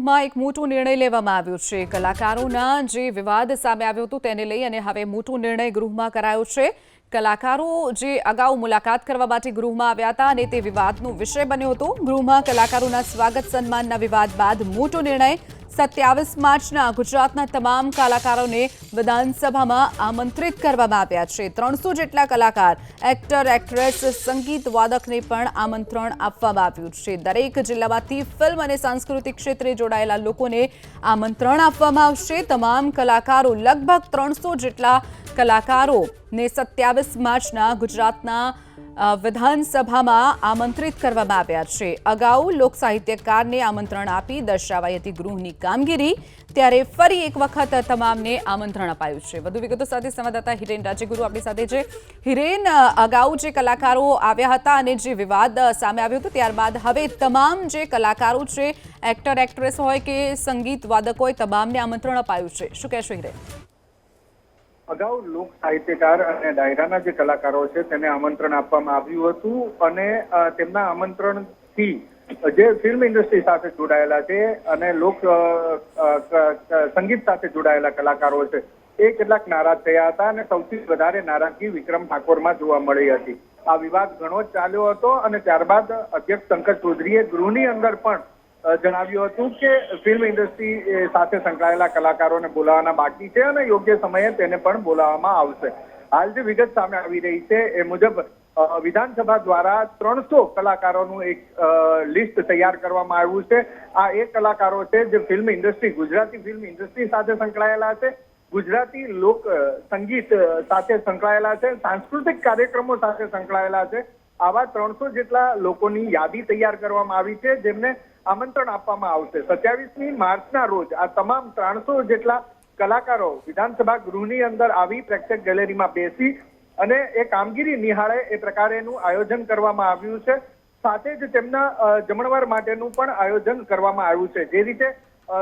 ગૃહમાં એક મોટો નિર્ણય લેવામાં આવ્યો છે। કલાકારોના જે વિવાદ સામે આવ્યો હતો તેને લઈ અને હવે મોટો નિર્ણય ગૃહમાં કરાયો છે। કલાકારો જે અગાઉ મુલાકાત કરવા માટે ગૃહમાં આવ્યા હતા અને તે વિવાદનો વિષય બન્યો હતો। ગૃહમાં કલાકારોના સ્વાગત સન્માનના વિવાદ બાદ મોટો નિર્ણય 27 માર્ચના ગુજરાતના તમામ કલાકારોને વિધાનસભામાં આમંત્રિત કરવામાં આવ્યા છે। 300 જેટલા કલાકાર, એક્ટર, એક્ટ્રેસ, સંગીત વાદકને પણ આમંત્રણ આપવામાં આવ્યું છે। દરેક જિલ્લામાંથી ફિલ્મ અને સાંસ્કૃતિક ક્ષેત્રે જોડાયેલા લોકોને આમંત્રણ આપવામાં આવશે। તમામ કલાકારો, લગભગ 300 જેટલા કલાકારોને 27 માર્ચના ગુજરાતના વિધાનસભામાં આમંત્રિત કરવામાં આવ્યા છે। અગાઉ લોક સાહિત્યકારને આમંત્રણ આપી દર્શાવાઈ હતી ગૃહની કામગીરી, ત્યારે ફરી એક વખત તમામને આમંત્રણ અપાયું છે। વધુ વિગતો સાથે સંવાદદાતા હિરેન રાજ્યગુરુ આપણી સાથે છે। હિરેન, અગાઉ જે કલાકારો આવ્યા હતા અને જે વિવાદ સામે આવ્યો હતો ત્યારબાદ હવે તમામ જે કલાકારો છે, એક્ટર, એક્ટ્રેસ હોય કે સંગીત વાદક હોય, તમામને આમંત્રણ અપાયું છે। શું કહેશો હિરેન? અગાઉ લોક સાહિત્યકાર અને ડાયરાના જે કલાકારો છે તેને આમંત્રણ આપવામાં આવ્યું હતું અને તેમના આમંત્રણથી જે ફિલ્મ ઇન્ડસ્ટ્રી સાથે જોડાયેલા છે અને લોક સંગીત સાથે જોડાયેલા કલાકારો છે એ કેટલાક નારાજ થયા હતા અને સૌથી વધારે નારાજગી વિક્રમ ઠાકોરમાં જોવા મળી હતી। આ વિવાદ ઘણો જ ચાલ્યો હતો અને ત્યારબાદ અધ્યક્ષ શંકર ચૌધરીએ ગૃહની અંદર પણ જણાવ્યું હતું કે ફિલ્મ ઇન્ડસ્ટ્રી સાથે સંકળાયેલા કલાકારોને બોલાવવાના બાકી છે અને યોગ્ય સમયે તેને પણ બોલાવવામાં આવશે। હાલ જે વિગત સામે આવી રહી છે એ મુજબ વિધાનસભા દ્વારા 300 કલાકારોનું એક લિસ્ટ તૈયાર કરવામાં આવ્યું છે। આ એ કલાકારો છે જે film industry, Gujarati film industry સાથે સંકળાયેલા છે, ગુજરાતી લોક સંગીત સાથે સંકળાયેલા છે, સાંસ્કૃતિક કાર્યક્રમો સાથે સંકળાયેલા છે। આવા 300 જેટલા લોકોની યાદી તૈયાર કરવામાં આવી છે જેમને આમંત્રણ આપવામાં આવશે। 27મી માર્ચના રોજ આ તમામ 300 જેટલા કલાકારો વિધાનસભા ગૃહની અંદર આવી પ્રેક્ષક ગેલેરીમાં બેસી અને એ કામગીરી નિહાળે એ પ્રકારેનું આયોજન કરવામાં આવ્યું છે। સાથે જ તેમના જમણવાર માટેનું પણ આયોજન કરવામાં આવ્યું છે। જે રીતે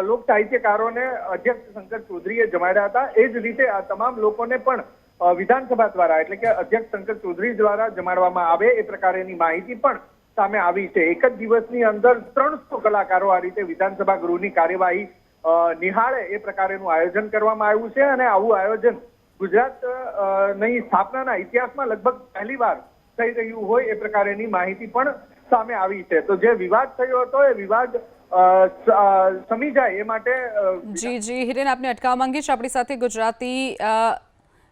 લોક સાહિત્યકારોને અધ્યક્ષ શંકર ચૌધરીએ જમાડ્યા હતા એ જ રીતે આ તમામ લોકોને પણ વિધાનસભા દ્વારા એટલે કે અધ્યક્ષ શંકર ચૌધરી દ્વારા જમાડવામાં આવે એ પ્રકારેની માહિતી પણ સામે આવી છે। એક જ દિવસની અંદર 300 કલાકારો આ રીતે વિધાનસભા ગૃહની કાર્યવાહી નિહાળે એ પ્રકારેનું આયોજન કરવામાં આવ્યું છે અને આવું આયોજન ગુજરાતની સ્થાપનાના ઇતિહાસમાં લગભગ પહેલીવાર થઈ રહ્યું હોય એ પ્રકારેની માહિતી પણ સામે આવી છે। તો જે વિવાદ થયો હતો એ વિવાદ સમી જાય એ માટે જી હિરેન, આપને અટકાવવા માંગીશ। આપણી સાથે ગુજરાતી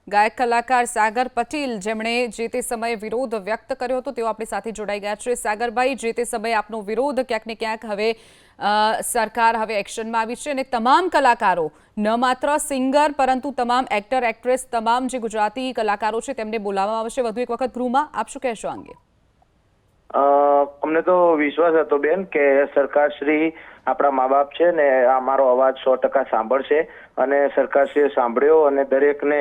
ગાયક કલાકાર સાગર પટેલ, જેમણે જે તે સમયે વિરોધ વ્યક્ત કર્યો હતો, તેઓ આપણી સાથે જોડાઈ ગયા છે। સાગરભાઈ, જે તે સમયે આપનો વિરોધ ક્યાંક ને ક્યાંક હવે સરકાર હવે એક્શનમાં આવી છે અને તમામ કલાકારો, ન માત્ર સિંગર પરંતુ તમામ એક્ટર, એક્ટ્રેસ, તમામ જે ગુજરાતી કલાકારો છે તેમને બોલાવવામાં આવશે વધુ એક વખત ગૃહમાં। આપ શું કહેશો આ અંગે? અમને તો વિશ્વાસ હતો બેન કે સરકારશ્રી આપણા મા બાપ છે ને અમારો અવાજ 100% સાંભળશે અને સરકારશ્રીએ સાંભળ્યો અને દરેકને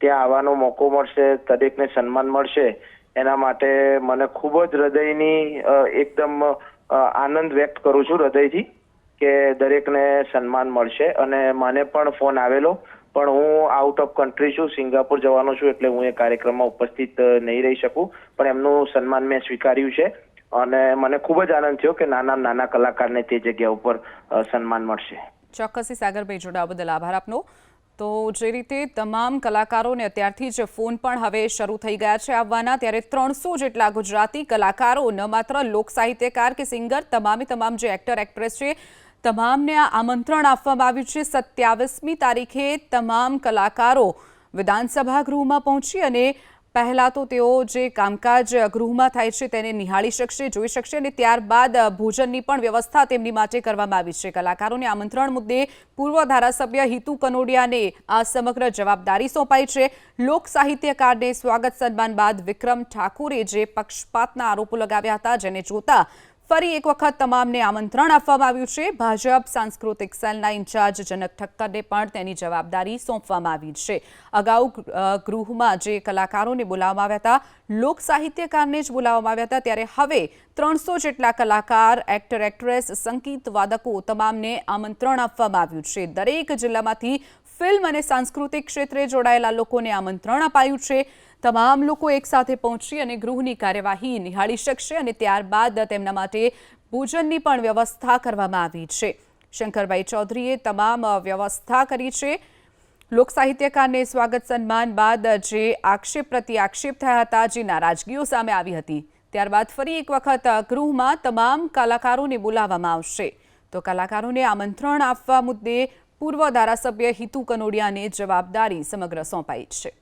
ત્યાં આવવાનો મોકો મળશે, દરેકને સન્માન મળશે। એના માટે મને ખૂબ જ હૃદયની એકદમ આનંદ વ્યક્ત કરું છું હૃદયથી કે દરેકને સન્માન મળશે। અને મને પણ ફોન આવેલો, પણ હું આઉટ ઓફ કન્ટ્રી છું, સિંગાપુર જવાનો છું, એટલે હું એ કાર્યક્રમમાં ઉપસ્થિત નહીં રહી શકું, પણ એમનું સન્માન મેં સ્વીકાર્યું છે અને મને ખૂબ જ આનંદ થયો કે નાના કલાકારને તે જગ્યા ઉપર સન્માન મળશે। ચોક્કસથી સાગરભાઈ, જોડાવા બદલ આભાર આપનો। તો જે રીતે તમામ કલાકારોને અત્યારથી જ ફોન પણ હવે શરૂ થઈ ગયા છે આવવાના, ત્યારે 300 જેટલા ગુજરાતી કલાકારો, ન માત્ર લોક સાહિત્યકાર કે સિંગર, તમામ જે એક્ટર, એક્ટ્રેસ છે તમામને આ આમંત્રણ આપવામાં આવ્યું છે। 27મી તારીખે તમામ કલાકારો વિધાનસભા ગૃહમાં પહોંચી અને પહેલા તો તેઓ જે કામકાજ ગૃહમાં થાય છે તેને નિહાળી શકશે, જોઈ શકશે અને ત્યારબાદ ભોજનની પણ વ્યવસ્થા તેમની માટે કરવામાં આવી છે। કલાકારોને આમંત્રણ મુદ્દે પૂર્વ ધારાસભ્ય હિતુ કનોડિયાને આ સમગ્ર જવાબદારી સોંપાઈ છે। લોક સાહિત્યકારને સ્વાગત સન્માન બાદ વિક્રમ ઠાકોરે જે પક્ષપાતના આરોપો લગાવ્યા હતા, જેને જોતા ફરી એક વખત તમામને આમંત્રણ આપવામાં આવ્યું છે। ભાજપ સાંસ્કૃતિક સેલના ઇન્ચાર્જ જનક ઠક્કરને પણ તેની જવાબદારી સોંપવામાં આવી છે। અગાઉ ગૃહમાં જે કલાકારોને બોલાવવામાં આવ્યા હતા, લોક સાહિત્યકારને જ બોલાવવામાં આવ્યા હતા, ત્યારે હવે 300 જેટલા કલાકાર, એક્ટર, એક્ટ્રેસ, સંગીત વાદકો તમામને આમંત્રણ આપવામાં આવ્યું છે। દરેક જિલ્લામાંથી ફિલ્મ અને સાંસ્કૃતિક ક્ષેત્રે જોડાયેલા લોકોને આમંત્રણ અપાયું છે। તમામ લોકો એક સાથે પહોંચી અને ગૃહની કાર્યવાહી નિહાળી શકશે અને ત્યારબાદ તેમના માટે ભોજનની પણ વ્યવસ્થા કરવામાં આવી છે। શંકરભાઈ ચૌધરીએ તમામ વ્યવસ્થા કરી છે. લોક સાહિત્યકારને સ્વાગત સન્માન બાદ જે આક્ષેપ પ્રતિ આક્ષેપ થયા હતા, જે નારાજગીઓ સામે આવી હતી, ત્યારબાદ ફરી એક વખત ગૃહમાં તમામ કલાકારોને બોલાવવામાં આવશે. તો કલાકારોને આમંત્રણ આપવા મુદ્દે પૂર્વ ધારાસભ્ય હિતુ કનોડિયાને જવાબદારી સમગ્ર સોંપાઈ છે.